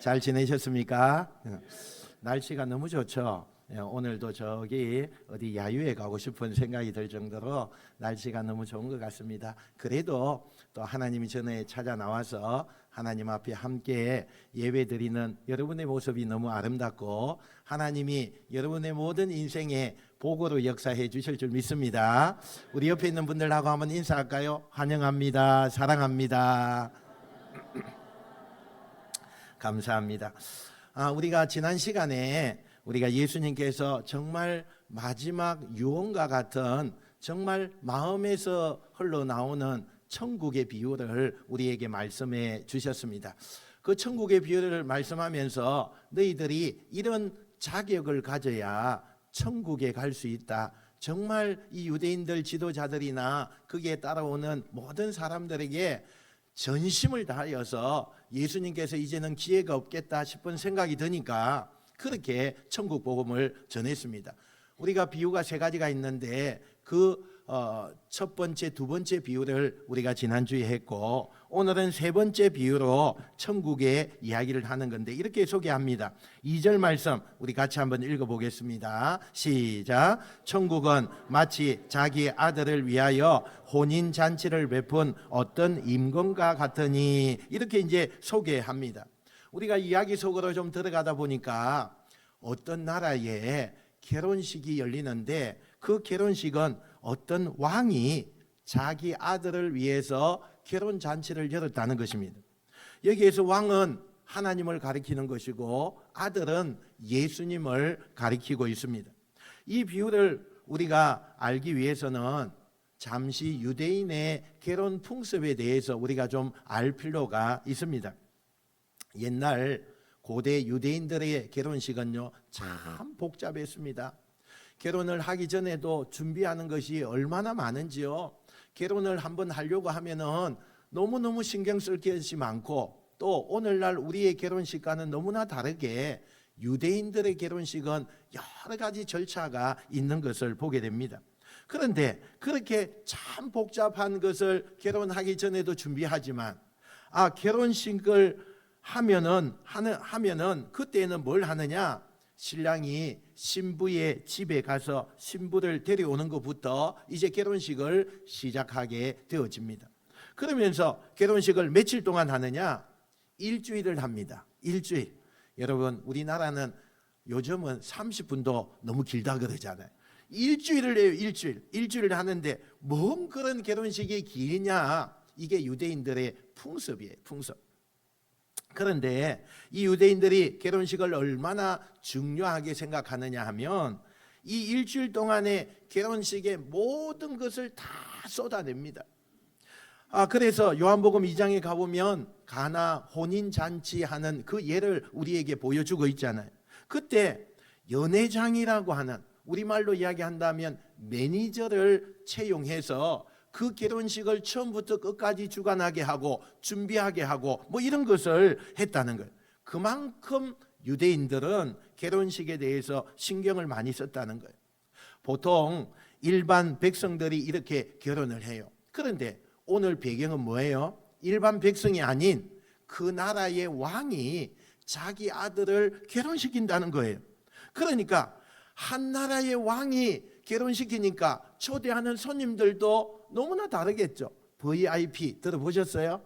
잘 지내셨습니까? 날씨가 너무 좋죠. 오늘도 저기 어디 야유회 가고 싶은 생각이 들 정도로 날씨가 너무 좋은 것 같습니다. 그래도 또 하나님이 전에 찾아 나와서 하나님 앞에 함께 예배 드리는 여러분의 모습이 너무 아름답고 하나님이 여러분의 모든 인생에 복으로 역사해 주실 줄 믿습니다. 우리 옆에 있는 분들하고 한번 인사할까요? 환영합니다. 사랑합니다. 감사합니다. 우리가 지난 시간에 우리가 예수님께서 정말 마지막 유언과 같은 정말 마음에서 흘러나오는 천국의 비유를 우리에게 말씀해 주셨습니다. 그 천국의 비유를 말씀하면서 너희들이 이런 자격을 가져야 천국에 갈 수 있다. 정말 이 유대인들 지도자들이나 거기에 따라오는 모든 사람들에게 전심을 다하여서 예수님께서 이제는 기회가 없겠다 싶은 생각이 드니까 그렇게 천국 복음을 전했습니다. 우리가 비유가 세 가지가 있는데 그 첫 번째, 두 번째 비유를 우리가 지난주에 했고 오늘은 세 번째 비유로 천국의 이야기를 하는 건데 이렇게 소개합니다. 2절 말씀 우리 같이 한번 읽어보겠습니다. 시작. 천국은 마치 자기 아들을 위하여 혼인잔치를 베푼 어떤 임금과 같으니 이렇게 이제 소개합니다. 우리가 이야기 속으로 좀 들어가다 보니까 어떤 나라에 결혼식이 열리는데 그 결혼식은 어떤 왕이 자기 아들을 위해서 결혼잔치를 열었다는 것입니다. 여기에서 왕은 하나님을 가리키는 것이고 아들은 예수님을 가리키고 있습니다. 이 비유를 우리가 알기 위해서는 잠시 유대인의 결혼 풍습에 대해서 우리가 좀 알 필요가 있습니다. 옛날 고대 유대인들의 결혼식은요 참 복잡했습니다. 결혼을 하기 전에도 준비하는 것이 얼마나 많은지요. 결혼을 한번 하려고 하면은 너무너무 신경 쓸 것이 많고 또 오늘날 우리의 결혼식과는 너무나 다르게 유대인들의 결혼식은 여러 가지 절차가 있는 것을 보게 됩니다. 그런데 그렇게 참 복잡한 것을 결혼하기 전에도 준비하지만 결혼식을 하면은 그때는 뭘 하느냐? 신랑이 신부의 집에 가서 신부를 데려오는 것부터 이제 결혼식을 시작하게 되어집니다. 그러면서 결혼식을 며칠 동안 하느냐? 일주일을 합니다. 일주일. 여러분 우리나라는 요즘은 30분도 너무 길다 그러잖아요. 일주일을 해요. 일주일을 하는데 뭔 그런 결혼식이 기냐? 이게 유대인들의 풍습이에요. 풍습. 그런데 이 유대인들이 결혼식을 얼마나 중요하게 생각하느냐 하면 이 일주일 동안의 결혼식의 모든 것을 다 쏟아냅니다. 그래서 요한복음 2장에 가보면 가나 혼인잔치 하는 그 예를 우리에게 보여주고 있잖아요. 그때 연회장이라고 하는 우리말로 이야기한다면 매니저를 채용해서 그 결혼식을 처음부터 끝까지 주관하게 하고 준비하게 하고 뭐 이런 것을 했다는 거예요. 그만큼 유대인들은 결혼식에 대해서 신경을 많이 썼다는 거예요. 보통 일반 백성들이 이렇게 결혼을 해요. 그런데 오늘 배경은 뭐예요? 일반 백성이 아닌 그 나라의 왕이 자기 아들을 결혼시킨다는 거예요. 그러니까 한 나라의 왕이 결혼시키니까 초대하는 손님들도 너무나 다르겠죠. VIP 들어보셨어요?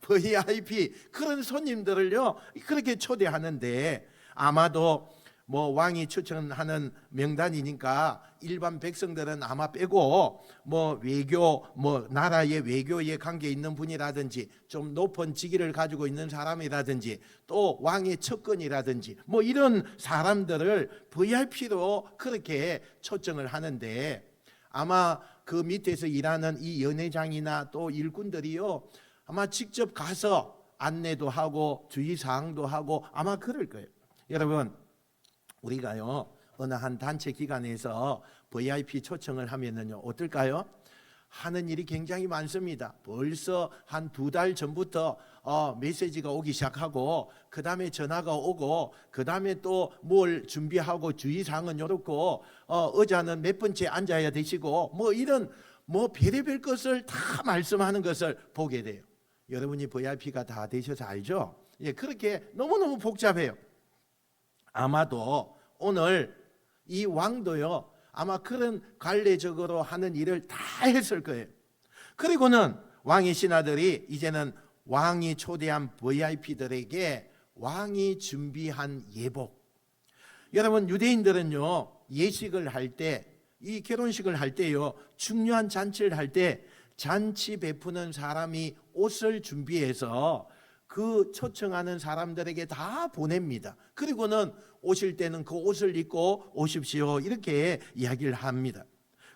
VIP 그런 손님들을요 그렇게 초대하는데 아마도 뭐 왕이 추천하는 명단이니까 일반 백성들은 아마 빼고 뭐 외교 뭐 나라의 외교에 관계 있는 분이라든지 좀 높은 직위를 가지고 있는 사람이라든지 또 왕의 측근이라든지 뭐 이런 사람들을 VIP로 그렇게 초청을 하는데 아마 그 밑에서 일하는 이 연회장이나 또 일꾼들이요 아마 직접 가서 안내도 하고 주의사항도 하고 아마 그럴 거예요. 여러분 우리가요 어느 한 단체 기관에서 VIP 초청을 하면은요 어떨까요? 하는 일이 굉장히 많습니다. 벌써 한 2달 전부터 메시지가 오기 시작하고 그 다음에 전화가 오고 그 다음에 또 뭘 준비하고 주의사항은 이렇고 의자는 몇 번째 앉아야 되시고 뭐 이런 뭐 별의별 것을 다 말씀하는 것을 보게 돼요. 여러분이 VIP가 다 되셔서 알죠? 예, 그렇게 너무너무 복잡해요. 아마도 오늘 이 왕도요, 아마 그런 관례적으로 하는 일을 다 했을 거예요. 그리고는 왕의 신하들이 이제는 왕이 초대한 VIP들에게 왕이 준비한 예복. 여러분, 유대인들은요, 예식을 할 때, 이 결혼식을 할 때요, 중요한 잔치를 할 때 잔치 베푸는 사람이 옷을 준비해서 그 초청하는 사람들에게 다 보냅니다. 그리고는 오실 때는 그 옷을 입고 오십시오, 이렇게 이야기를 합니다.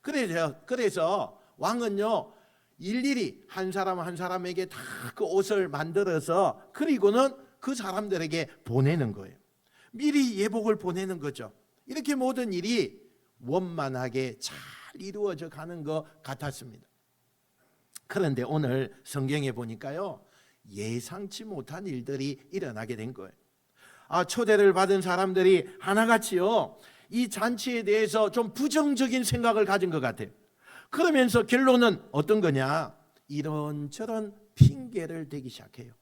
그래서 왕은요, 일일이 한 사람 한 사람에게 다 그 옷을 만들어서 그리고는 그 사람들에게 보내는 거예요. 미리 예복을 보내는 거죠. 이렇게 모든 일이 원만하게 잘 이루어져 가는 것 같았습니다. 그런데 오늘 성경에 보니까요, 예상치 못한 일들이 일어나게 된 거예요. 초대를 받은 사람들이 하나같이요, 이 잔치에 대해서 좀 부정적인 생각을 가진 것 같아요. 그러면서 결론은 어떤 거냐? 이런저런 핑계를 대기 시작해요.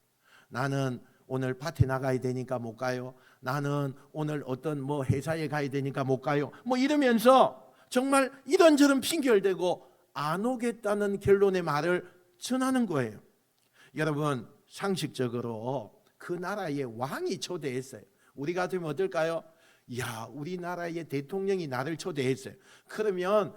나는 오늘 밭에 나가야 되니까 못 가요. 나는 오늘 어떤 회사에 가야 되니까 못 가요. 이러면서 정말 이런저런 핑계를 대고 안 오겠다는 결론의 말을 전하는 거예요. 여러분, 상식적으로 그 나라의 왕이 초대했어요. 우리 같으면 어떨까요? 야, 우리나라의 대통령이 나를 초대했어요. 그러면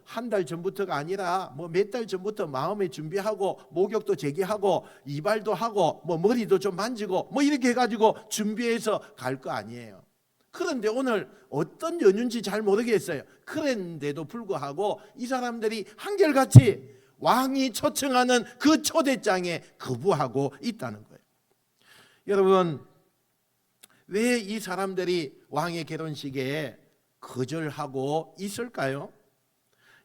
한 달 전부터가 아니라 몇 달 전부터 마음에 준비하고 목욕도 제기하고 이발도 하고 머리도 좀 만지고 이렇게 해가지고 준비해서 갈 거 아니에요. 그런데 오늘 어떤 연휴인지 잘 모르겠어요. 그런데도 불구하고 이 사람들이 한결같이 왕이 초청하는 그 초대장에 거부하고 있다는 거예요. 여러분, 왜 이 사람들이 왕의 결혼식에 거절하고 있을까요?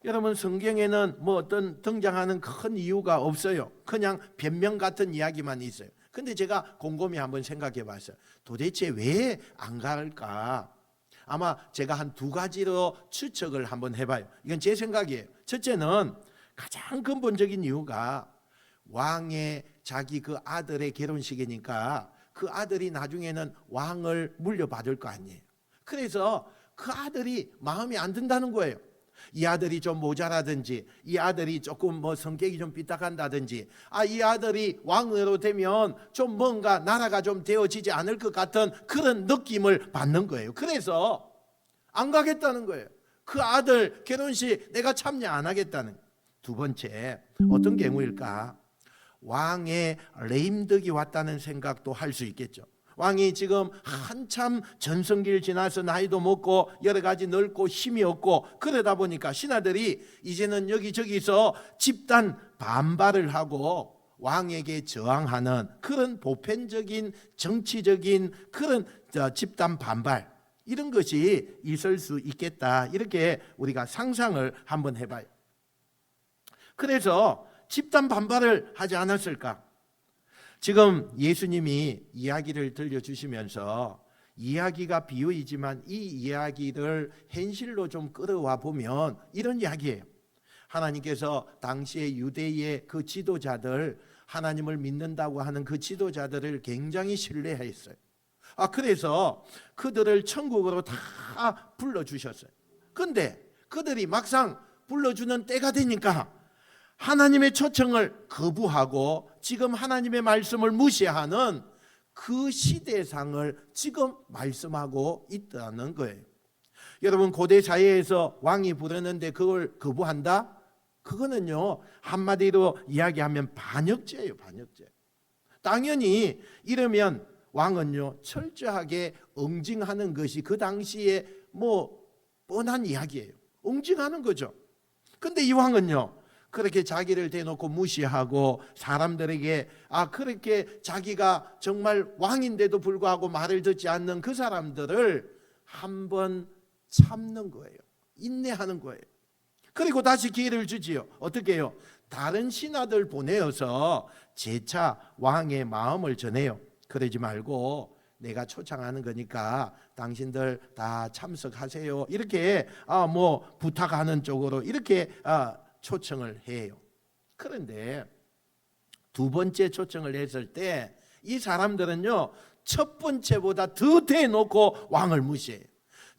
여러분, 성경에는 어떤 등장하는 큰 이유가 없어요. 그냥 변명 같은 이야기만 있어요. 근데 제가 곰곰이 한번 생각해 봤어요. 도대체 왜 안 갈까? 아마 제가 한 두 가지로 추측을 한번 해봐요. 이건 제 생각이에요. 첫째는 가장 근본적인 이유가 왕의 자기 그 아들의 결혼식이니까 그 아들이 나중에는 왕을 물려받을 거 아니에요. 그래서 그 아들이 마음에 안 든다는 거예요. 이 아들이 좀 모자라든지, 이 아들이 조금 성격이 좀 삐딱한다든지, 이 아들이 왕으로 되면 좀 뭔가 나라가 좀 되어지지 않을 것 같은 그런 느낌을 받는 거예요. 그래서 안 가겠다는 거예요. 그 아들 결혼식 내가 참여 안 하겠다는 거예요. 두 번째, 어떤 경우일까? 왕의 레임덕이 왔다는 생각도 할 수 있겠죠. 왕이 지금 한참 전성기를 지나서 나이도 먹고 여러 가지 늙고 힘이 없고 그러다 보니까 신하들이 이제는 여기저기서 집단 반발을 하고 왕에게 저항하는 그런 보편적인 정치적인 그런 집단 반발, 이런 것이 있을 수 있겠다, 이렇게 우리가 상상을 한번 해봐요. 그래서 집단 반발을 하지 않았을까? 지금 예수님이 이야기를 들려주시면서 이야기가 비유이지만 이 이야기를 현실로 좀 끌어와 보면 이런 이야기예요. 하나님께서 당시의 유대의 그 지도자들, 하나님을 믿는다고 하는 그 지도자들을 굉장히 신뢰했어요. 그래서 그들을 천국으로 다 불러주셨어요. 근데 그들이 막상 불러주는 때가 되니까 하나님의 초청을 거부하고 지금 하나님의 말씀을 무시하는 그 시대상을 지금 말씀하고 있다는 거예요. 여러분, 고대 사회에서 왕이 부르는데 그걸 거부한다? 그거는요, 한마디로 이야기하면 반역죄예요. 반역죄. 당연히 이러면 왕은요, 철저하게 응징하는 것이 그 당시에 뻔한 이야기예요. 응징하는 거죠. 근데 이 왕은요, 그렇게 자기를 대놓고 무시하고 사람들에게 그렇게 자기가 정말 왕인데도 불구하고 말을 듣지 않는 그 사람들을 한번 참는 거예요. 인내하는 거예요. 그리고 다시 기회를 주지요. 어떻게 해요? 다른 신하들 보내어서 재차 왕의 마음을 전해요. 그러지 말고 내가 초청하는 거니까 당신들 다 참석하세요, 이렇게 부탁하는 쪽으로 이렇게 초청을 해요. 그런데 두 번째 초청을 했을 때 이 사람들은요, 첫 번째보다 더 대놓고 왕을 무시해요.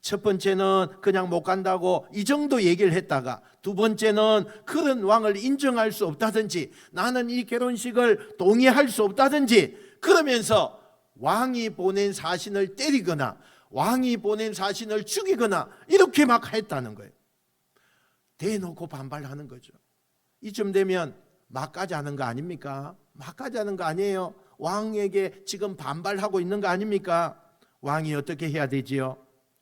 첫 번째는 그냥 못 간다고 이 정도 얘기를 했다가, 두 번째는 그런 왕을 인정할 수 없다든지, 나는 이 결혼식을 동의할 수 없다든지, 그러면서 왕이 보낸 사신을 때리거나 왕이 보낸 사신을 죽이거나 이렇게 막 했다는 거예요. 대놓고 반발하는 거죠. 이쯤 되면 막가지 하는 거 아닙니까? 막가지 하는 거 아니에요? 왕에게 지금 반발하고 있는 거 아닙니까? 왕이 어떻게 해야 되지요?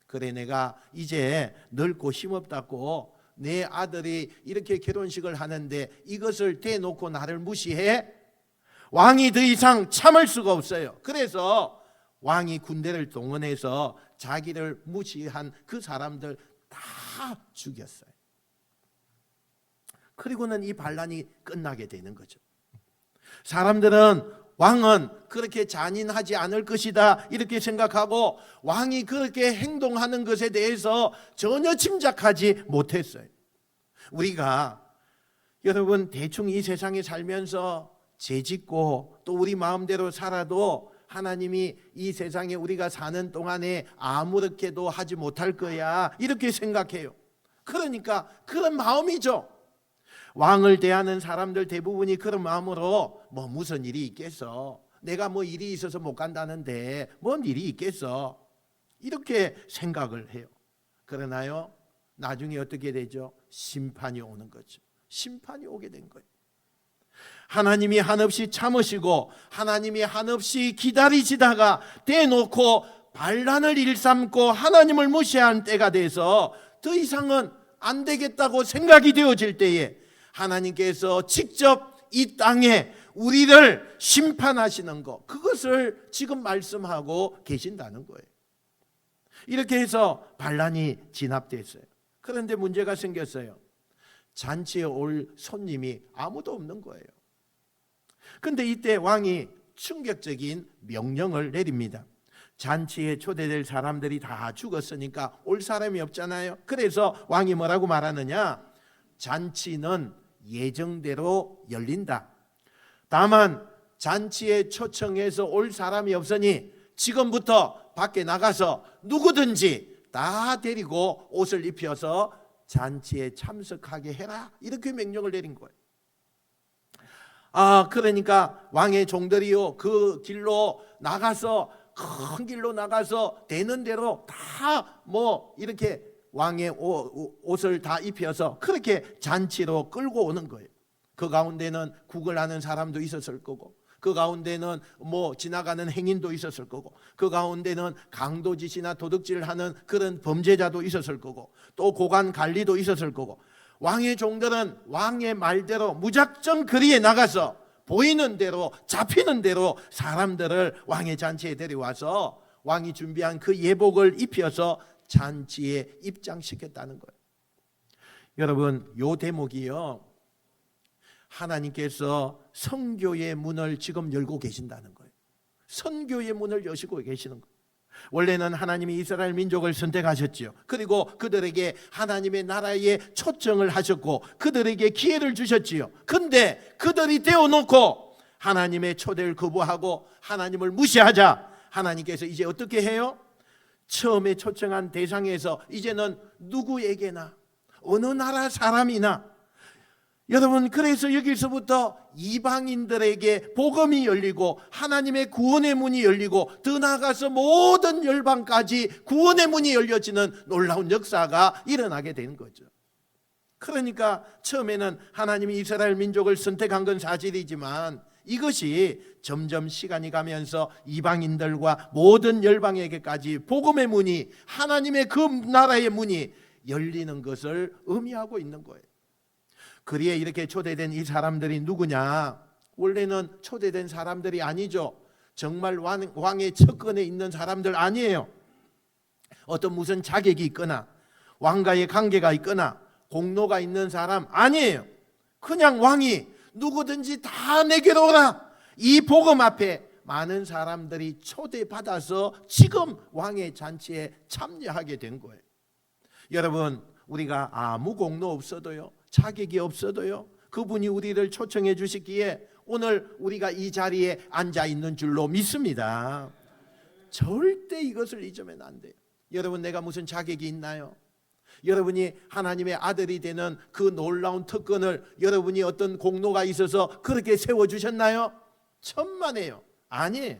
그래, 내가 이제 늙고 힘없다고 내 아들이 이렇게 결혼식을 하는데 이것을 대놓고 나를 무시해? 왕이 더 이상 참을 수가 없어요. 그래서 왕이 군대를 동원해서 자기를 무시한 그 사람들 다 죽였어요. 그리고는 이 반란이 끝나게 되는 거죠. 사람들은 왕은 그렇게 잔인하지 않을 것이다 이렇게 생각하고 왕이 그렇게 행동하는 것에 대해서 전혀 짐작하지 못했어요. 우리가 여러분 대충 이 세상에 살면서 죄짓고 또 우리 마음대로 살아도 하나님이 이 세상에 우리가 사는 동안에 아무렇게도 하지 못할 거야 이렇게 생각해요. 그러니까 그런 마음이죠. 왕을 대하는 사람들 대부분이 그런 마음으로 뭐 무슨 일이 있겠어, 내가 뭐 일이 있어서 못 간다는데 뭔 일이 있겠어 이렇게 생각을 해요. 그러나요, 나중에 어떻게 되죠? 심판이 오는 거죠. 심판이 오게 된 거예요. 하나님이 한없이 참으시고 하나님이 한없이 기다리시다가 대놓고 반란을 일삼고 하나님을 무시한 때가 돼서 더 이상은 안 되겠다고 생각이 되어질 때에 하나님께서 직접 이 땅에 우리를 심판하시는 것, 그것을 지금 말씀하고 계신다는 거예요. 이렇게 해서 반란이 진압됐어요. 그런데 문제가 생겼어요. 잔치에 올 손님이 아무도 없는 거예요. 그런데 이때 왕이 충격적인 명령을 내립니다. 잔치에 초대될 사람들이 다 죽었으니까 올 사람이 없잖아요. 그래서 왕이 뭐라고 말하느냐? 잔치는 예정대로 열린다. 다만 잔치에 초청해서 올 사람이 없으니 지금부터 밖에 나가서 누구든지 다 데리고 옷을 입혀서 잔치에 참석하게 해라 이렇게 명령을 내린 거예요. 그러니까 왕의 종들이요 그 길로 나가서 큰 길로 나가서 되는 대로 다 뭐 이렇게 왕의 옷을 다 입혀서 그렇게 잔치로 끌고 오는 거예요. 그 가운데는 국을 하는 사람도 있었을 거고, 그 가운데는 뭐 지나가는 행인도 있었을 거고, 그 가운데는 강도짓이나 도둑질을 하는 그런 범죄자도 있었을 거고, 또 고관 관리도 있었을 거고, 왕의 종들은 왕의 말대로 무작정 거리에 나가서 보이는 대로 잡히는 대로 사람들을 왕의 잔치에 데려와서 왕이 준비한 그 예복을 입혀서 잔치에 입장시켰다는 거예요. 여러분, 요 대목이요, 하나님께서 선교의 문을 지금 열고 계신다는 거예요. 선교의 문을 여시고 계시는 거예요. 원래는 하나님이 이스라엘 민족을 선택하셨지요. 그리고 그들에게 하나님의 나라에 초청을 하셨고 그들에게 기회를 주셨지요. 근데 그들이 떼어놓고 하나님의 초대를 거부하고 하나님을 무시하자 하나님께서 이제 어떻게 해요? 처음에 초청한 대상에서 이제는 누구에게나 어느 나라 사람이나, 여러분, 그래서 여기서부터 이방인들에게 복음이 열리고 하나님의 구원의 문이 열리고 더 나아가서 모든 열방까지 구원의 문이 열려지는 놀라운 역사가 일어나게 되는 거죠. 그러니까 처음에는 하나님이 이스라엘 민족을 선택한 건 사실이지만 이것이 점점 시간이 가면서 이방인들과 모든 열방에게까지 복음의 문이, 하나님의 그 나라의 문이 열리는 것을 의미하고 있는 거예요. 그리에 이렇게 초대된 이 사람들이 누구냐? 원래는 초대된 사람들이 아니죠. 정말 왕의 측근에 있는 사람들 아니에요. 어떤 무슨 자격이 있거나 왕과의 관계가 있거나 공로가 있는 사람 아니에요. 그냥 왕이 누구든지 다 내게로 오라, 이 복음 앞에 많은 사람들이 초대받아서 지금 왕의 잔치에 참여하게 된 거예요. 여러분, 우리가 아무 공로 없어도요, 자격이 없어도요, 그분이 우리를 초청해 주시기에 오늘 우리가 이 자리에 앉아 있는 줄로 믿습니다. 절대 이것을 잊으면 안 돼요. 여러분, 내가 무슨 자격이 있나요? 여러분이 하나님의 아들이 되는 그 놀라운 특권을 여러분이 어떤 공로가 있어서 그렇게 세워주셨나요? 천만에요. 아니에요.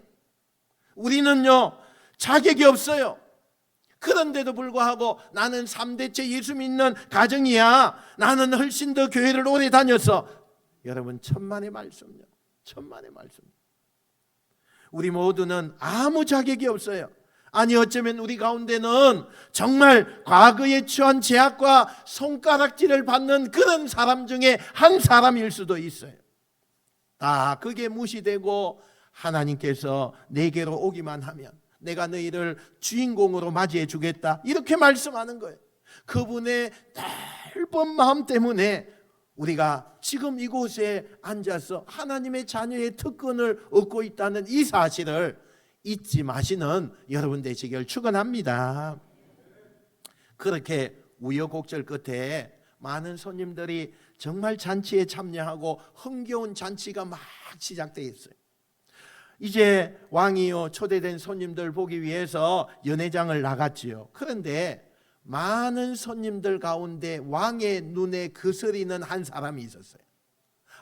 우리는요, 자격이 없어요. 그런데도 불구하고 나는 3대째 예수 믿는 가정이야, 나는 훨씬 더 교회를 오래 다녔어. 여러분, 천만의 말씀요. 천만의 말씀. 우리 모두는 아무 자격이 없어요. 아니, 어쩌면 우리 가운데는 정말 과거에 취한 죄악과 손가락질을 받는 그런 사람 중에 한 사람일 수도 있어요. 다 그게 무시되고 하나님께서 내게로 오기만 하면 내가 너희를 주인공으로 맞이해 주겠다, 이렇게 말씀하는 거예요. 그분의 넓은 마음 때문에 우리가 지금 이곳에 앉아서 하나님의 자녀의 특권을 얻고 있다는 이 사실을 잊지 마시는 여러분 되시길 축원합니다. 그렇게 우여곡절 끝에 많은 손님들이 정말 잔치에 참여하고 흥겨운 잔치가 막 시작되어 있어요. 이제 왕이요, 초대된 손님들 보기 위해서 연회장을 나갔지요. 그런데 많은 손님들 가운데 왕의 눈에 거스리는 한 사람이 있었어요.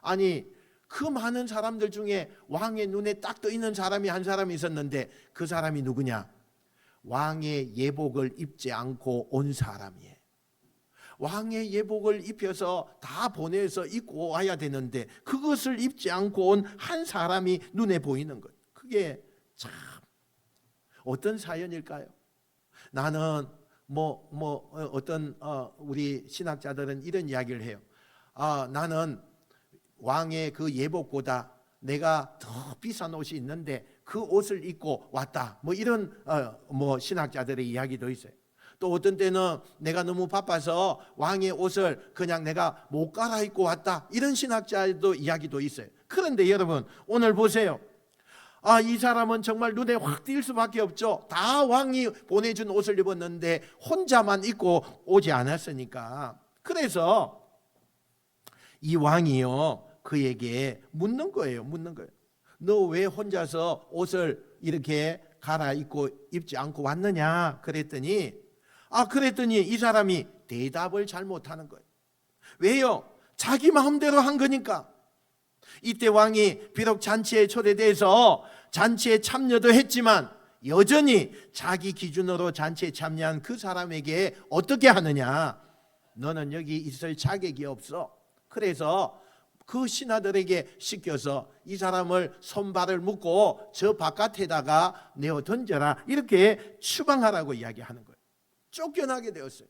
아니, 그 많은 사람들 중에 왕의 눈에 딱 떠 있는 사람이 한 사람이 있었는데, 그 사람이 누구냐? 왕의 예복을 입지 않고 온 사람이에요. 왕의 예복을 입혀서 다 보내서 입고 와야 되는데 그것을 입지 않고 온 한 사람이 눈에 보이는 거예요. 그게 참 어떤 사연일까요? 나는 어떤 우리 신학자들은 이런 이야기를 해요. 나는 왕의 그 예복보다 내가 더 비싼 옷이 있는데 그 옷을 입고 왔다, 이런 신학자들의 이야기도 있어요. 또 어떤 때는 내가 너무 바빠서 왕의 옷을 그냥 내가 못 갈아입고 왔다, 이런 신학자도 이야기도 있어요. 그런데 여러분, 오늘 보세요. 이 사람은 정말 눈에 확 띌 수밖에 없죠. 다 왕이 보내준 옷을 입었는데 혼자만 입고 오지 않았으니까. 그래서 이 왕이요, 그에게 묻는 거예요. 너 왜 혼자서 옷을 이렇게 갈아입고 입지 않고 왔느냐? 그랬더니 이 사람이 대답을 잘 못하는 거예요. 왜요? 자기 마음대로 한 거니까. 이때 왕이 비록 잔치에 초대돼서 잔치에 참여도 했지만 여전히 자기 기준으로 잔치에 참여한 그 사람에게 어떻게 하느냐? 너는 여기 있을 자격이 없어. 그래서 그 신하들에게 시켜서 이 사람을 손발을 묶고 저 바깥에다가 내어 던져라, 이렇게 추방하라고 이야기하는 거예요. 쫓겨나게 되었어요.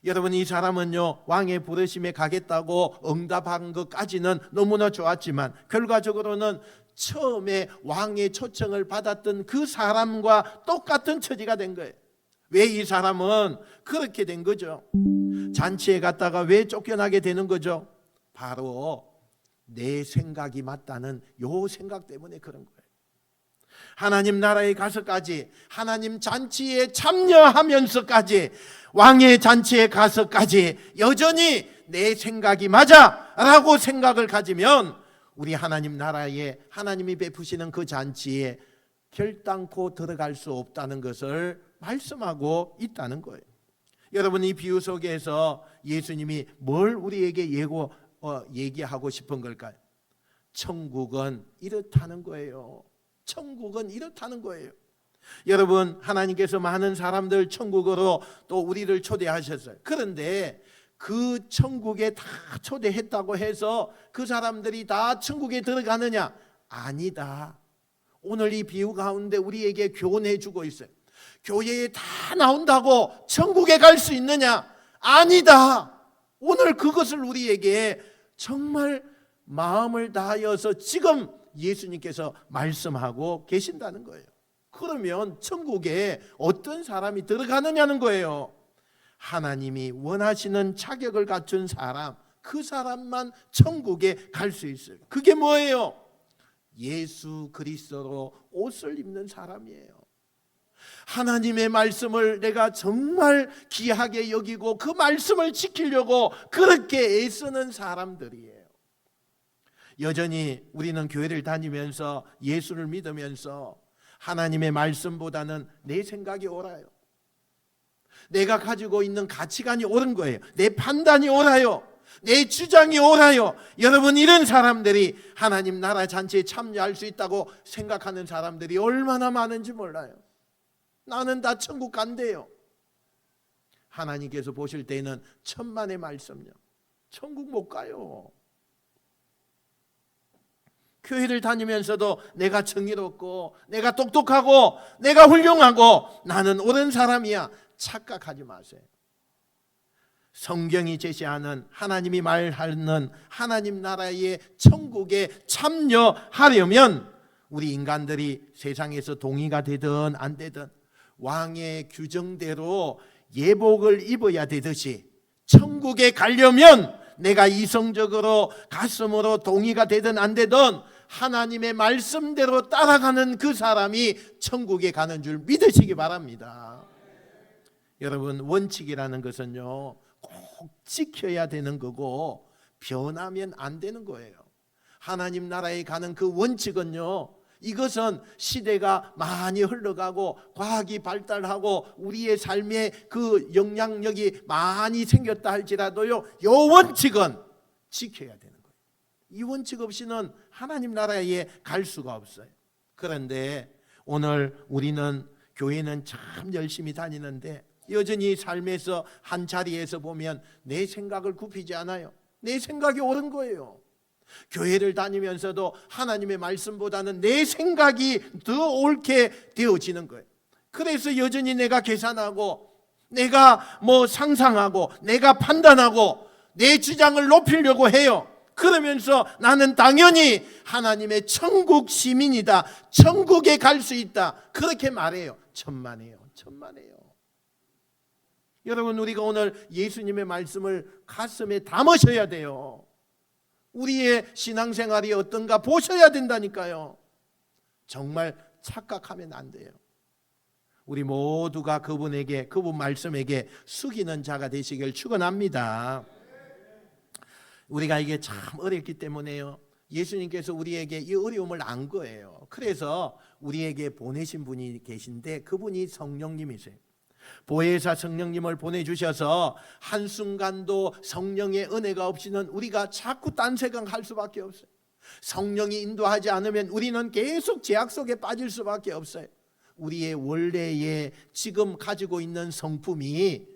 여러분, 이 사람은요, 왕의 부르심에 가겠다고 응답한 것까지는 너무나 좋았지만 결과적으로는 처음에 왕의 초청을 받았던 그 사람과 똑같은 처지가 된 거예요. 왜 이 사람은 그렇게 된 거죠? 잔치에 갔다가 왜 쫓겨나게 되는 거죠? 바로 내 생각이 맞다는 요 생각 때문에 그런 거예요. 하나님 나라에 가서까지, 하나님 잔치에 참여하면서까지, 왕의 잔치에 가서까지 여전히 내 생각이 맞아 라고 생각을 가지면 우리 하나님 나라에, 하나님이 베푸시는 그 잔치에 결단코 들어갈 수 없다는 것을 말씀하고 있다는 거예요. 여러분, 이 비유 속에서 예수님이 뭘 우리에게 얘기하고 싶은 걸까요? 천국은 이렇다는 거예요. 천국은 이렇다는 거예요. 여러분, 하나님께서 많은 사람들 천국으로 또 우리를 초대하셨어요. 그런데 그 천국에 다 초대했다고 해서 그 사람들이 다 천국에 들어가느냐? 아니다. 오늘 이 비유 가운데 우리에게 교훈해 주고 있어요. 교회에 다 나온다고 천국에 갈 수 있느냐? 아니다. 오늘 그것을 우리에게 정말 마음을 다하여서 지금 예수님께서 말씀하고 계신다는 거예요. 그러면 천국에 어떤 사람이 들어가느냐는 거예요. 하나님이 원하시는 자격을 갖춘 사람, 그 사람만 천국에 갈 수 있어요. 그게 뭐예요? 예수 그리스도로 옷을 입는 사람이에요. 하나님의 말씀을 내가 정말 귀하게 여기고 그 말씀을 지키려고 그렇게 애쓰는 사람들이에요. 여전히 우리는 교회를 다니면서 예수를 믿으면서 하나님의 말씀보다는 내 생각이 옳아요. 내가 가지고 있는 가치관이 옳은 거예요. 내 판단이 옳아요. 내 주장이 옳아요. 여러분, 이런 사람들이 하나님 나라 잔치에 참여할 수 있다고 생각하는 사람들이 얼마나 많은지 몰라요. 나는 다 천국 간대요. 하나님께서 보실 때는 천만의 말씀요, 천국 못 가요. 교회를 다니면서도 내가 정의롭고 내가 똑똑하고 내가 훌륭하고 나는 옳은 사람이야 착각하지 마세요. 성경이 제시하는, 하나님이 말하는 하나님 나라의 천국에 참여하려면 우리 인간들이 세상에서 동의가 되든 안 되든 왕의 규정대로 예복을 입어야 되듯이 천국에 가려면 내가 이성적으로 가슴으로 동의가 되든 안 되든 하나님의 말씀대로 따라가는 그 사람이 천국에 가는 줄 믿으시기 바랍니다. 여러분, 원칙이라는 것은요 꼭 지켜야 되는 거고 변하면 안 되는 거예요. 하나님 나라에 가는 그 원칙은요, 이것은 시대가 많이 흘러가고 과학이 발달하고 우리의 삶에 그 영향력이 많이 생겼다 할지라도요, 이 원칙은 지켜야 되는 거예요. 이 원칙 없이는 하나님 나라에 갈 수가 없어요. 그런데 오늘 우리는 교회는 참 열심히 다니는데 여전히 삶에서 한 자리에서 보면 내 생각을 굽히지 않아요. 내 생각이 옳은 거예요. 교회를 다니면서도 하나님의 말씀보다는 내 생각이 더 옳게 되어지는 거예요. 그래서 여전히 내가 계산하고 내가 상상하고 내가 판단하고 내 주장을 높이려고 해요. 그러면서 나는 당연히 하나님의 천국 시민이다, 천국에 갈 수 있다, 그렇게 말해요. 천만에요. 여러분, 우리가 오늘 예수님의 말씀을 가슴에 담으셔야 돼요. 우리의 신앙생활이 어떤가 보셔야 된다니까요. 정말 착각하면 안 돼요. 우리 모두가 그분에게, 그분 말씀에게 숙이는 자가 되시길 축원합니다. 우리가 이게 참 어렵기 때문에요, 예수님께서 우리에게 이 어려움을 안 거예요. 그래서 우리에게 보내신 분이 계신데 그분이 성령님이세요. 보혜사 성령님을 보내주셔서 한순간도 성령의 은혜가 없이는 우리가 자꾸 딴 생각할 수밖에 없어요. 성령이 인도하지 않으면 우리는 계속 죄악 속에 빠질 수밖에 없어요. 우리의 원래의 지금 가지고 있는 성품이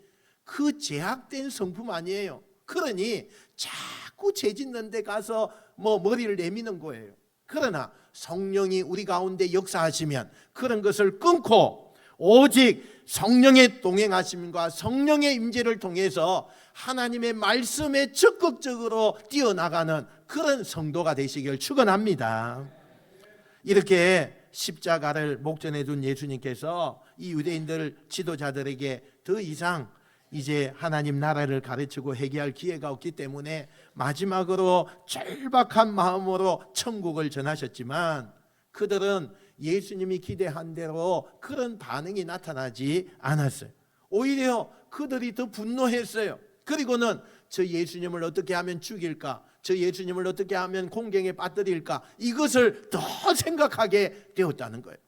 그 죄악된 성품 아니에요. 그러니 자꾸 죄 짓는 데 가서 머리를 내미는 거예요. 그러나 성령이 우리 가운데 역사하시면 그런 것을 끊고 오직 성령의 동행하심과 성령의 임재를 통해서 하나님의 말씀에 적극적으로 뛰어나가는 그런 성도가 되시길 축원합니다. 이렇게 십자가를 목전에 둔 예수님께서 이 유대인들 지도자들에게 더 이상 이제 하나님 나라를 가르치고 회개할 기회가 없기 때문에 마지막으로 절박한 마음으로 천국을 전하셨지만 그들은 예수님이 기대한 대로 그런 반응이 나타나지 않았어요. 오히려 그들이 더 분노했어요. 그리고는 저 예수님을 어떻게 하면 죽일까, 저 예수님을 어떻게 하면 공경에 빠뜨릴까, 이것을 더 생각하게 되었다는 거예요.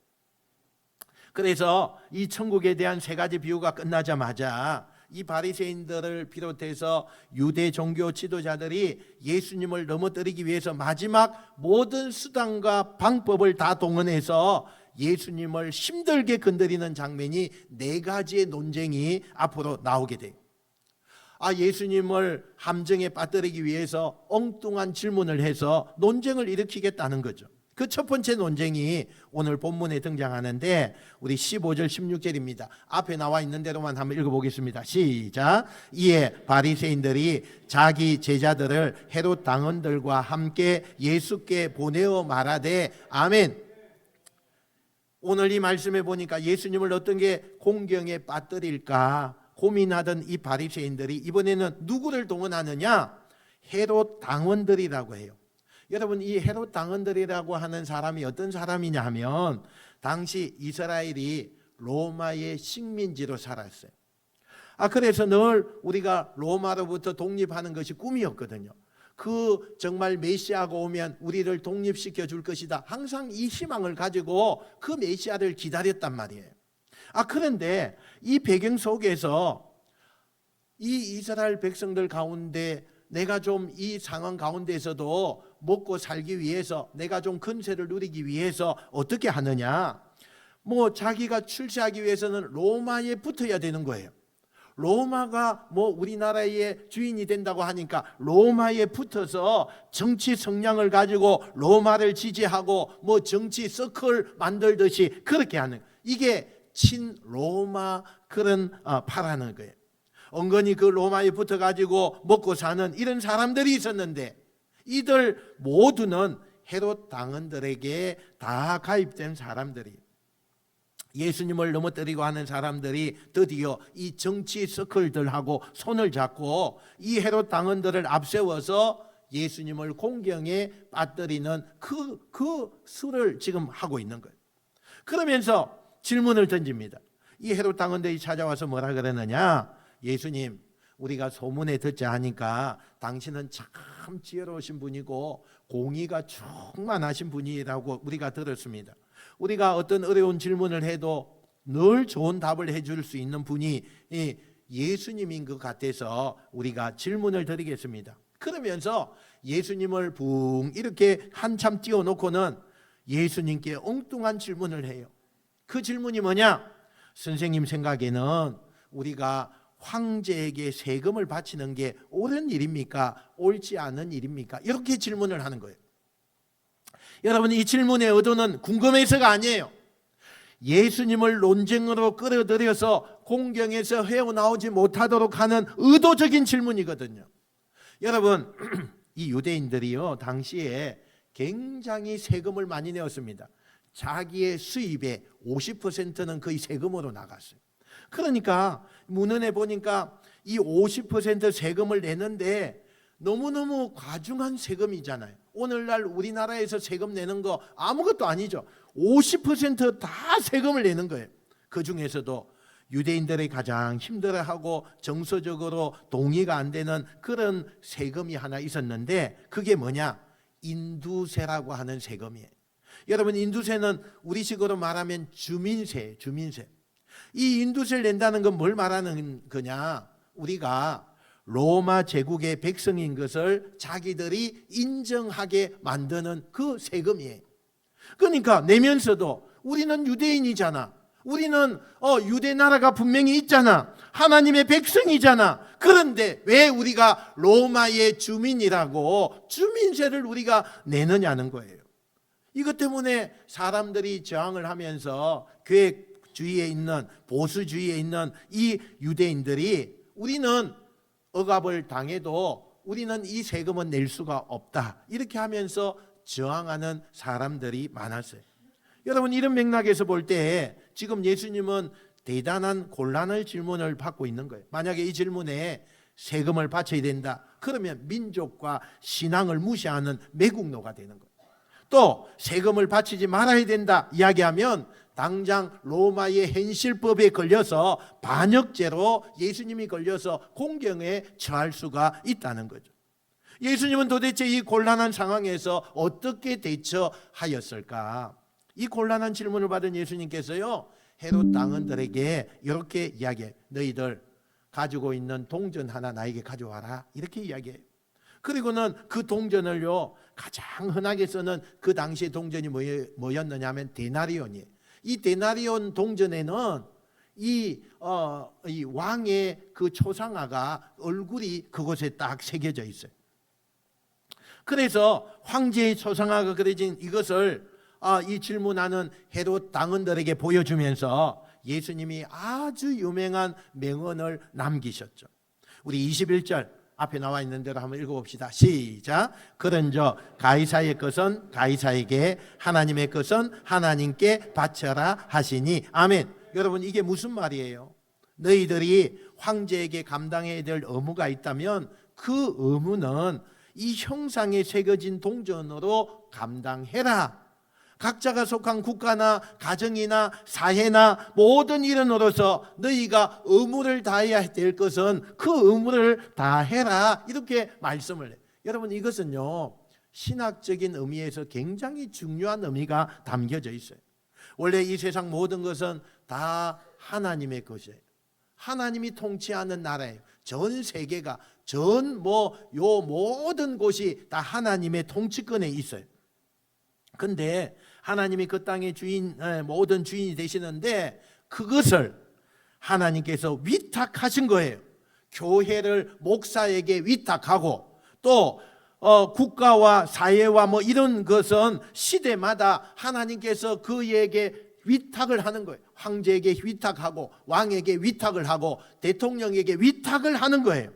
그래서 이 천국에 대한 세 가지 비유가 끝나자마자 이 바리새인들을 비롯해서 유대 종교 지도자들이 예수님을 넘어뜨리기 위해서 마지막 모든 수단과 방법을 다 동원해서 예수님을 힘들게 건드리는 장면이 네 가지의 논쟁이 앞으로 나오게 돼요. 예수님을 함정에 빠뜨리기 위해서 엉뚱한 질문을 해서 논쟁을 일으키겠다는 거죠. 그 첫 번째 논쟁이 오늘 본문에 등장하는데 우리 15절 16절입니다. 앞에 나와 있는 대로만 한번 읽어보겠습니다. 시작. 이에 바리새인들이 자기 제자들을 헤롯 당원들과 함께 예수께 보내어 말하되 아멘. 오늘 이 말씀에 보니까 예수님을 어떤 게 공경에 빠뜨릴까 고민하던 이 바리새인들이 이번에는 누구를 동원하느냐? 헤롯 당원들이라고 해요. 여러분, 이 헤롯 당원들이라고 하는 사람이 어떤 사람이냐 하면 당시 이스라엘이 로마의 식민지로 살았어요. 그래서 늘 우리가 로마로부터 독립하는 것이 꿈이었거든요. 그 정말 메시아가 오면 우리를 독립시켜 줄 것이다. 항상 이 희망을 가지고 그 메시아를 기다렸단 말이에요. 그런데 이 배경 속에서 이 이스라엘 백성들 가운데 내가 좀 이 상황 가운데서도 먹고 살기 위해서, 내가 좀 근세를 누리기 위해서 어떻게 하느냐? 자기가 출세하기 위해서는 로마에 붙어야 되는 거예요. 로마가 우리나라의 주인이 된다고 하니까 로마에 붙어서 정치 성향을 가지고 로마를 지지하고 정치 서클 만들듯이 그렇게 하는, 이게 친로마 그런 파라는 거예요. 은근히 그 로마에 붙어가지고 먹고 사는 이런 사람들이 있었는데, 이들 모두는 헤롯 당원들에게 다 가입된 사람들이, 예수님을 넘어뜨리고 하는 사람들이 드디어 이 정치 서클들하고 손을 잡고 이 헤롯 당원들을 앞세워서 예수님을 공경에 빠뜨리는 그 수를 지금 하고 있는 거예요. 그러면서 질문을 던집니다. 이 헤롯 당원들이 찾아와서 뭐라 그러느냐? 예수님, 우리가 소문에 듣자 하니까 당신은 참 지혜로우신 분이고 공의가 충만하신 분이라고 우리가 들었습니다. 우리가 어떤 어려운 질문을 해도 늘 좋은 답을 해줄 수 있는 분이 예수님인 것 같아서 우리가 질문을 드리겠습니다. 그러면서 예수님을 붕 이렇게 한참 띄워놓고는 예수님께 엉뚱한 질문을 해요. 그 질문이 뭐냐? 선생님 생각에는 우리가 황제에게 세금을 바치는 게 옳은 일입니까? 옳지 않은 일입니까? 이렇게 질문을 하는 거예요. 여러분, 이 질문의 의도는 궁금해서가 아니에요. 예수님을 논쟁으로 끌어들여서 공경에서 헤어나오지 못하도록 하는 의도적인 질문이거든요. 여러분, 이 유대인들이요, 당시에 굉장히 세금을 많이 내었습니다. 자기의 수입의 50%는 거의 세금으로 나갔어요. 그러니까 문헌에 보니까 이 50% 세금을 내는데 너무너무 과중한 세금이잖아요. 오늘날 우리나라에서 세금 내는 거 아무것도 아니죠. 50%다 세금을 내는 거예요. 그 중에서도 유대인들이 가장 힘들어하고 정서적으로 동의가 안 되는 그런 세금이 하나 있었는데, 그게 뭐냐? 인두세라고 하는 세금이에요. 여러분, 인두세는 우리식으로 말하면 주민세. 이 인두세를 낸다는 건 뭘 말하는 거냐? 우리가 로마 제국의 백성인 것을 자기들이 인정하게 만드는 그 세금이에요. 그러니까 내면서도 우리는 유대인이잖아. 우리는 유대 나라가 분명히 있잖아. 하나님의 백성이잖아. 그런데 왜 우리가 로마의 주민이라고 주민세를 우리가 내느냐는 거예요. 이것 때문에 사람들이 저항을 하면서 교회주의에 있는, 보수주의에 있는 이 유대인들이 우리는 억압을 당해도 우리는 이 세금은 낼 수가 없다, 이렇게 하면서 저항하는 사람들이 많았어요. 여러분, 이런 맥락에서 볼 때 지금 예수님은 대단한 곤란한 질문을 받고 있는 거예요. 만약에 이 질문에 세금을 바쳐야 된다, 그러면 민족과 신앙을 무시하는 매국노가 되는 거예요. 또 세금을 바치지 말아야 된다 이야기하면 당장 로마의 현실법에 걸려서 반역죄로 예수님이 걸려서 공경에 처할 수가 있다는 거죠. 예수님은 도대체 이 곤란한 상황에서 어떻게 대처하였을까? 이 곤란한 질문을 받은 예수님께서요, 헤롯 당원들에게 이렇게 이야기해. 너희들 가지고 있는 동전 하나 나에게 가져와라, 이렇게 이야기해요. 그리고는 그 동전을요, 가장 흔하게 쓰는 그 당시의 동전이 뭐였느냐 하면 데나리온이에요. 이 데나리온 동전에는 이 왕의 그 초상화가, 얼굴이 그곳에 딱 새겨져 있어요. 그래서 황제의 초상화가 그려진 이것을 이 질문하는 헤롯 당원들에게 보여주면서 예수님이 아주 유명한 명언을 남기셨죠. 우리 21절 앞에 나와 있는 대로 한번 읽어봅시다. 시작. 그런즉 가이사의 것은 가이사에게, 하나님의 것은 하나님께 바쳐라 하시니. 아멘. 여러분, 이게 무슨 말이에요? 너희들이 황제에게 감당해야 될 의무가 있다면 그 의무는 이 형상에 새겨진 동전으로 감당해라. 각자가 속한 국가나 가정이나 사회나 모든 일원으로서 너희가 의무를 다해야 될 것은 그 의무를 다해라, 이렇게 말씀을 해요. 여러분 이것은요 신학적인 의미에서 굉장히 중요한 의미가 담겨져 있어요. 원래 이 세상 모든 것은 다 하나님의 것이에요. 하나님이 통치하는 나라예요. 전 세계가 요 모든 곳이 다 하나님의 통치권에 있어요. 근데 하나님이 그 땅의 주인, 모든 주인이 되시는데 그것을 하나님께서 위탁하신 거예요. 교회를 목사에게 위탁하고 또 국가와 사회와 뭐 이런 것은 시대마다 하나님께서 그에게 위탁을 하는 거예요. 황제에게 위탁하고 왕에게 위탁을 하고 대통령에게 위탁을 하는 거예요.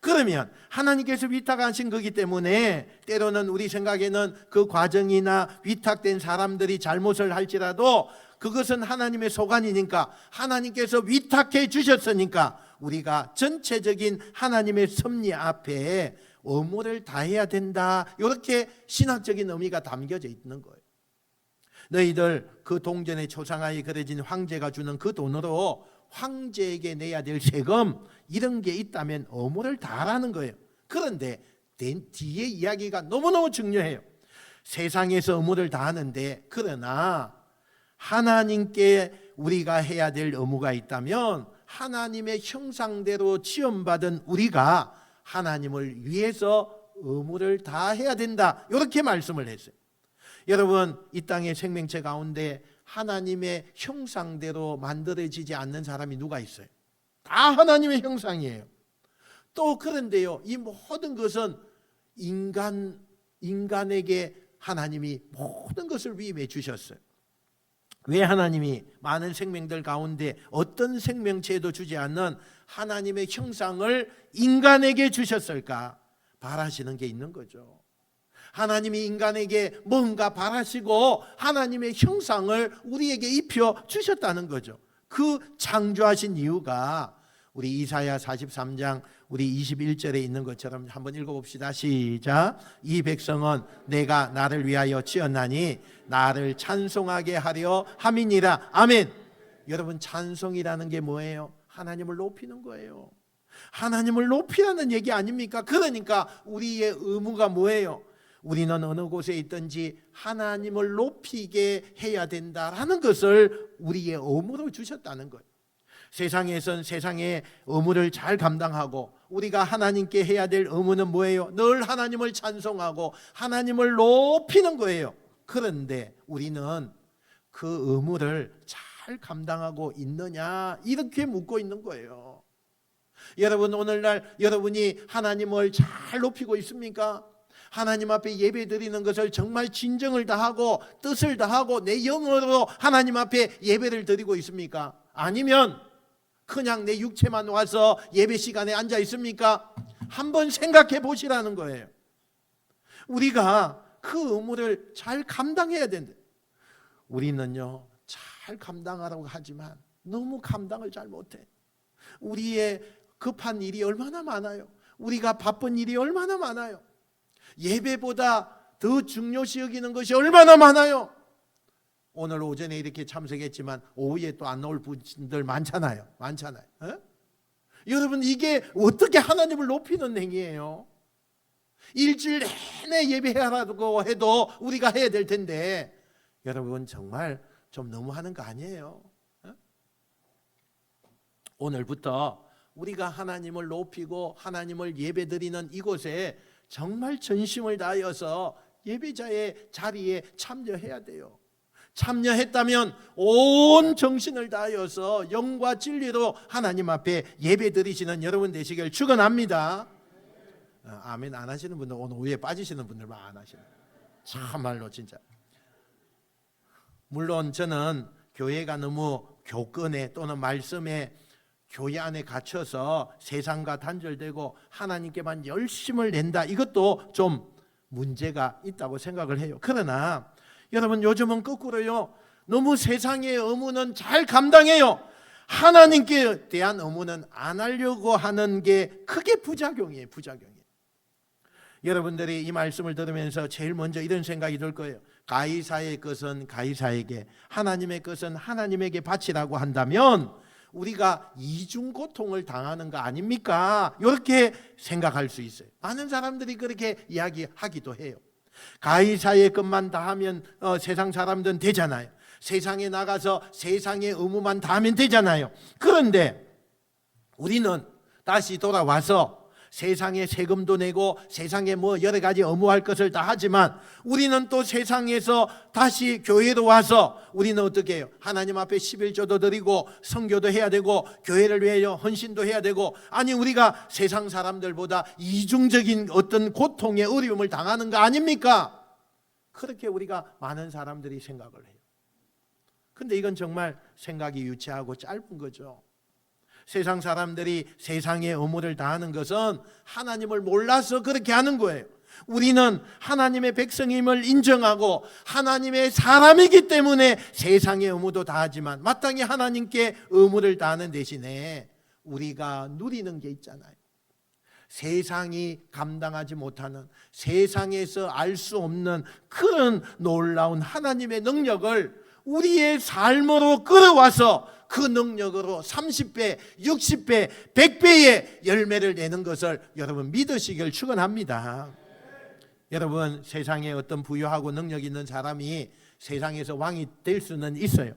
그러면 하나님께서 위탁하신 거기 때문에 때로는 우리 생각에는 그 과정이나 위탁된 사람들이 잘못을 할지라도 그것은 하나님의 소관이니까 하나님께서 위탁해 주셨으니까 우리가 전체적인 하나님의 섭리 앞에 의무를 다해야 된다. 이렇게 신학적인 의미가 담겨져 있는 거예요. 너희들 그 동전의 초상하에 그려진 황제가 주는 그 돈으로 황제에게 내야 될 세금 이런 게 있다면 의무를 다하라는 거예요. 그런데 뒤에 이야기가 너무너무 중요해요. 세상에서 의무를 다하는데 그러나 하나님께 우리가 해야 될 의무가 있다면 하나님의 형상대로 지음받은 우리가 하나님을 위해서 의무를 다해야 된다. 이렇게 말씀을 했어요. 여러분 이 땅의 생명체 가운데 하나님의 형상대로 만들어지지 않는 사람이 누가 있어요? 다 하나님의 형상이에요. 또 그런데요 이 모든 것은 인간에게 하나님이 모든 것을 위임해 주셨어요. 왜 하나님이 많은 생명들 가운데 어떤 생명체에도 주지 않는 하나님의 형상을 인간에게 주셨을까? 바라시는 게 있는 거죠. 하나님이 인간에게 뭔가 바라시고 하나님의 형상을 우리에게 입혀 주셨다는 거죠. 그 창조하신 이유가 우리 이사야 43장 우리 21절에 있는 것처럼 한번 읽어봅시다. 시작. 이 백성은 내가 나를 위하여 지었나니 나를 찬송하게 하려 함이니라. 아멘. 여러분 찬송이라는 게 뭐예요? 하나님을 높이는 거예요. 하나님을 높이라는 얘기 아닙니까? 그러니까 우리의 의무가 뭐예요? 우리는 어느 곳에 있든지 하나님을 높이게 해야 된다라는 것을 우리의 의무로 주셨다는 거예요. 세상에선 세상의 의무를 잘 감당하고 우리가 하나님께 해야 될 의무는 뭐예요? 늘 하나님을 찬송하고 하나님을 높이는 거예요. 그런데 우리는 그 의무를 잘 감당하고 있느냐 이렇게 묻고 있는 거예요. 여러분 오늘날 여러분이 하나님을 잘 높이고 있습니까? 하나님 앞에 예배 드리는 것을 정말 진정을 다하고 뜻을 다하고 내 영으로 하나님 앞에 예배를 드리고 있습니까? 아니면 그냥 내 육체만 와서 예배 시간에 앉아 있습니까? 한번 생각해 보시라는 거예요. 우리가 그 의무를 잘 감당해야 된다. 우리는요 잘 감당하라고 하지만 너무 감당을 잘 못해. 우리의 급한 일이 얼마나 많아요. 우리가 바쁜 일이 얼마나 많아요. 예배보다 더 중요시 여기는 것이 얼마나 많아요. 오늘 오전에 이렇게 참석했지만 오후에 또 안 나올 분들 많잖아요. 여러분 이게 어떻게 하나님을 높이는 행위예요? 일주일 내내 예배하라고 해도 우리가 해야 될 텐데 여러분 정말 좀 너무하는 거 아니에요? 오늘부터 우리가 하나님을 높이고 하나님을 예배드리는 이곳에 정말 전심을 다하여서 예배자의 자리에 참여해야 돼요. 참여했다면 온 정신을 다하여서 영과 진리로 하나님 앞에 예배드리시는 여러분 되시길 축원합니다. 아멘 안 하시는 분들 오늘 오후에 빠지시는 분들만 안 하시는. 참말로 진짜. 물론 저는 교회가 너무 교권에 또는 말씀에 교회 안에 갇혀서 세상과 단절되고 하나님께만 열심을 낸다. 이것도 좀 문제가 있다고 생각을 해요. 그러나 여러분 요즘은 거꾸로요. 너무 세상의 의무는 잘 감당해요. 하나님께 대한 의무는 안 하려고 하는 게 크게 부작용이에요. 여러분들이 이 말씀을 들으면서 제일 먼저 이런 생각이 들 거예요. 가이사의 것은 가이사에게 하나님의 것은 하나님에게 바치라고 한다면 우리가 이중 고통을 당하는 거 아닙니까? 이렇게 생각할 수 있어요. 많은 사람들이 그렇게 이야기하기도 해요. 가이사의 것만 다 하면 세상 사람들은 되잖아요. 세상에 나가서 세상의 의무만 다 하면 되잖아요. 그런데 우리는 다시 돌아와서 세상에 세금도 내고 세상에 뭐 여러 가지 의무할 것을 다 하지만 우리는 또 세상에서 다시 교회로 와서 우리는 어떻게 해요? 하나님 앞에 11조도 드리고 선교도 해야 되고 교회를 위하여 헌신도 해야 되고, 아니 우리가 세상 사람들보다 이중적인 어떤 고통의 어려움을 당하는 거 아닙니까? 그렇게 우리가 많은 사람들이 생각을 해요. 근데 이건 정말 생각이 유치하고 짧은 거죠. 세상 사람들이 세상의 의무를 다하는 것은 하나님을 몰라서 그렇게 하는 거예요. 우리는 하나님의 백성임을 인정하고 하나님의 사람이기 때문에 세상의 의무도 다하지만 마땅히 하나님께 의무를 다하는 대신에 우리가 누리는 게 있잖아요. 세상이 감당하지 못하는, 세상에서 알 수 없는 그런 놀라운 하나님의 능력을 우리의 삶으로 끌어와서 그 능력으로 30배, 60배, 100배의 열매를 내는 것을 여러분 믿으시길 축원합니다. 여러분, 세상에 어떤 부유하고 능력 있는 사람이 세상에서 왕이 될 수는 있어요.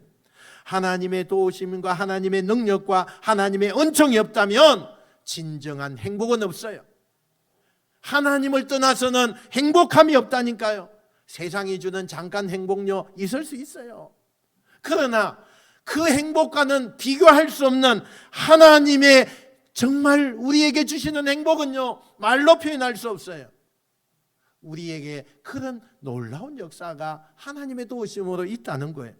하나님의 도우심과 하나님의 능력과 하나님의 은총이 없다면 진정한 행복은 없어요. 하나님을 떠나서는 행복함이 없다니까요. 세상이 주는 잠깐 행복료 있을 수 있어요. 그러나 그 행복과는 비교할 수 없는 하나님의 정말 우리에게 주시는 행복은요, 말로 표현할 수 없어요. 우리에게 그런 놀라운 역사가 하나님의 도우심으로 있다는 거예요.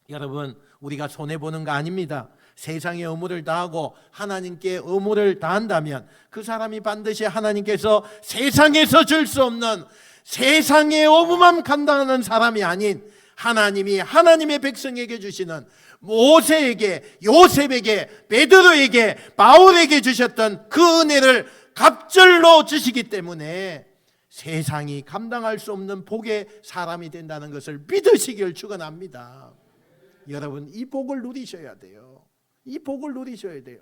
여러분, 우리가 손해보는 거 아닙니다. 세상의 의무를 다하고 하나님께 의무를 다한다면 그 사람이 반드시 하나님께서 세상에서 줄 수 없는 세상의 의무만 감당하는 사람이 아닌 하나님이 하나님의 백성에게 주시는 모세에게, 요셉에게, 베드로에게, 바울에게 주셨던 그 은혜를 갑절로 주시기 때문에 세상이 감당할 수 없는 복의 사람이 된다는 것을 믿으시길 축원합니다. 여러분, 이 복을 누리셔야 돼요. 이 복을 누리셔야 돼요.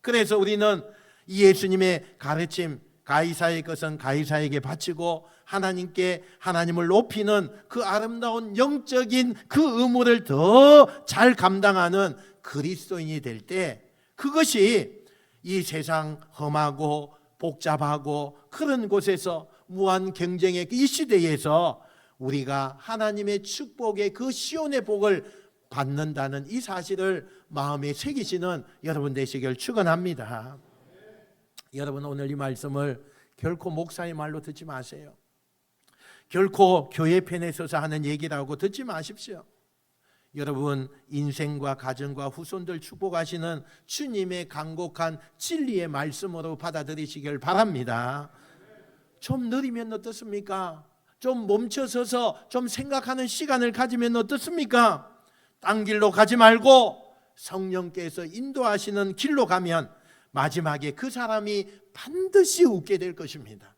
그래서 우리는 이 예수님의 가르침, 가이사의 것은 가이사에게 바치고 하나님께 하나님을 높이는 그 아름다운 영적인 그 의무를 더 잘 감당하는 그리스도인이 될 때, 그것이 이 세상 험하고 복잡하고 그런 곳에서 무한 경쟁의 이 시대에서 우리가 하나님의 축복의 그 시온의 복을 받는다는 이 사실을 마음에 새기시는 여러분 되시길 축원합니다. 여러분, 오늘 이 말씀을 결코 목사의 말로 듣지 마세요. 결코 교회 편에 서서 하는 얘기라고 듣지 마십시오. 여러분, 인생과 가정과 후손들 축복하시는 주님의 간곡한 진리의 말씀으로 받아들이시길 바랍니다. 좀 느리면 어떻습니까? 좀 멈춰서서 좀 생각하는 시간을 가지면 어떻습니까? 딴 길로 가지 말고 성령께서 인도하시는 길로 가면 마지막에 그 사람이 반드시 웃게 될 것입니다.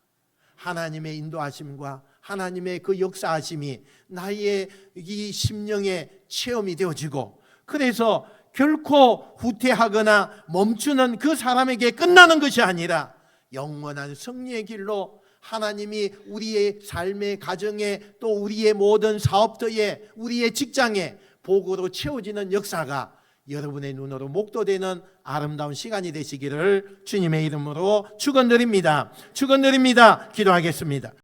하나님의 인도하심과 하나님의 그 역사하심이 나의 이 심령의 체험이 되어지고, 그래서 결코 후퇴하거나 멈추는 그 사람에게 끝나는 것이 아니라 영원한 승리의 길로 하나님이 우리의 삶의 가정에, 또 우리의 모든 사업터에, 우리의 직장에 복으로 채워지는 역사가 여러분의 눈으로 목도되는 아름다운 시간이 되시기를 주님의 이름으로 축원드립니다. 축원드립니다. 기도하겠습니다.